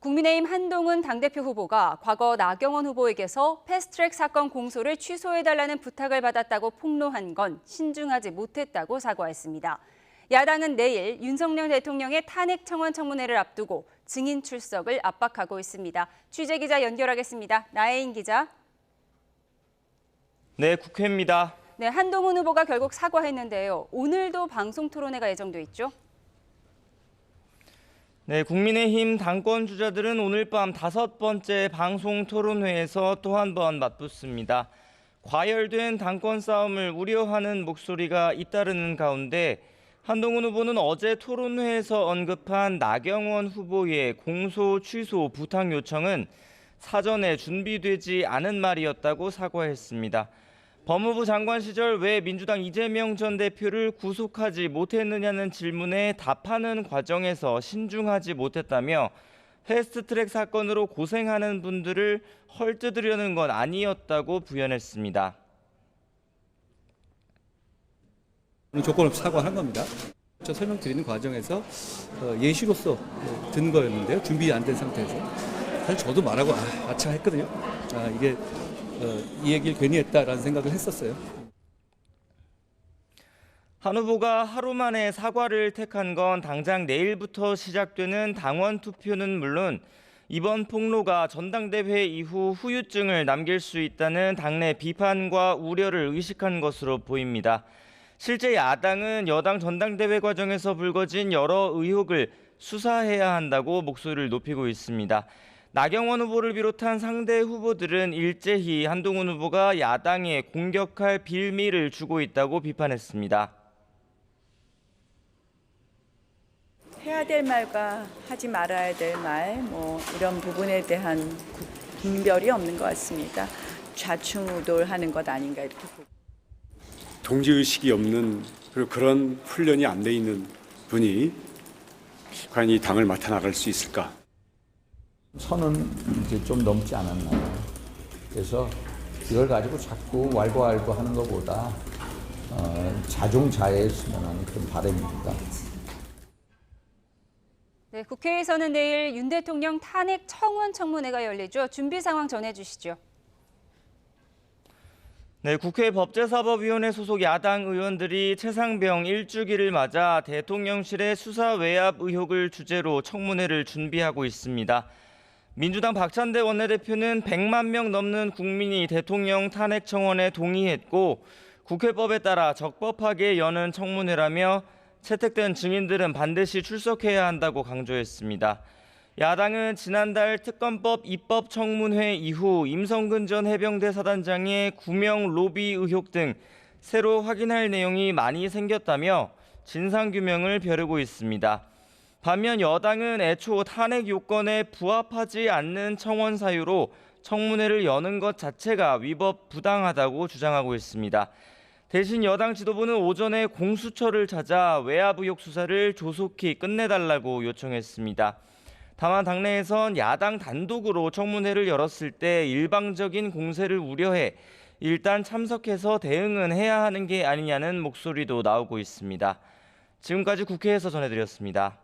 국민의힘 한동훈 당대표 후보가 과거 나경원 후보에게서 패스트트랙 사건 공소를 취소해달라는 부탁을 받았다고 폭로한 건 신중하지 못했다고 사과했습니다. 야당은 내일 윤석열 대통령의 탄핵 청원 청문회를 앞두고 증인 출석을 압박하고 있습니다. 취재기자 연결하겠습니다. 나혜인 기자. 네, 국회입니다. 네, 한동훈 후보가 결국 사과했는데요. 오늘도 방송 토론회가 예정돼 있죠? 네, 국민의힘 당권 주자들은 오늘 밤 5번째 방송 토론회에서 또 한 번 맞붙습니다. 과열된 당권 싸움을 우려하는 목소리가 잇따르는 가운데 한동훈 후보는 어제 토론회에서 언급한 나경원 후보의 공소 취소 부탁 요청은 사전에 준비되지 않은 말이었다고 사과했습니다. 법무부 장관 시절 왜 민주당 이재명 전 대표를 구속하지 못했느냐는 질문에 답하는 과정에서 신중하지 못했다며 패스트트랙 사건으로 고생하는 분들을 헐뜯으려는 건 아니었다고 부연했습니다. 조건 없이 사과한 겁니다. 저 설명드리는 과정에서 예시로서 든 거였는데요. 준비 안 된 상태에서. 사실 저도 말하고 아차 했거든요. 이게 이 얘기를 괜히 했다라는 생각을 했었어요. 한 후보가 하루 만에 사과를 택한 건 당장 내일부터 시작되는 당원 투표는 물론 이번 폭로가 전당대회 이후 후유증을 남길 수 있다는 당내 비판과 우려를 의식한 것으로 보입니다. 실제 야당은 여당 전당대회 과정에서 불거진 여러 의혹을 수사해야 한다고 목소리를 높이고 있습니다. 나경원 후보를 비롯한 상대 후보들은 일제히 한동훈 후보가 야당에 공격할 빌미를 주고 있다고 비판했습니다. 해야 될 말과 하지 말아야 될 말, 이런 부분에 대한 분별이 없는 것 같습니다. 좌충우돌하는 것 아닌가 이렇게 보고. 동지의식이 없는 그리고 그런 훈련이 안 돼 있는 분이 과연 이 당을 맡아 나갈 수 있을까? 선은 이제 좀 넘지 않았나요? 그래서 이걸 가지고 자꾸 왈가왈부 하는 것보다 자중자애했으면 하는 그런 바람입니다. 네, 국회에서는 내일 윤 대통령 탄핵 청원 청문회가 열리죠. 준비 상황 전해주시죠. 네, 국회 법제사법위원회 소속 야당 의원들이 최상병 1주기를 맞아 대통령실의 수사 외압 의혹을 주제로 청문회를 준비하고 있습니다. 민주당 박찬대 원내대표는 100만 명 넘는 국민이 대통령 탄핵 청원에 동의했고 국회법에 따라 적법하게 여는 청문회라며 채택된 증인들은 반드시 출석해야 한다고 강조했습니다. 야당은 지난달 특검법 입법 청문회 이후 임성근 전 해병대 사단장의 구명 로비 의혹 등 새로 확인할 내용이 많이 생겼다며 진상규명을 벼르고 있습니다. 반면 여당은 애초 탄핵 요건에 부합하지 않는 청원 사유로 청문회를 여는 것 자체가 위법 부당하다고 주장하고 있습니다. 대신 여당 지도부는 오전에 공수처를 찾아 외압 의혹 수사를 조속히 끝내달라고 요청했습니다. 다만 당내에선 야당 단독으로 청문회를 열었을 때 일방적인 공세를 우려해 일단 참석해서 대응은 해야 하는 게 아니냐는 목소리도 나오고 있습니다. 지금까지 국회에서 전해드렸습니다.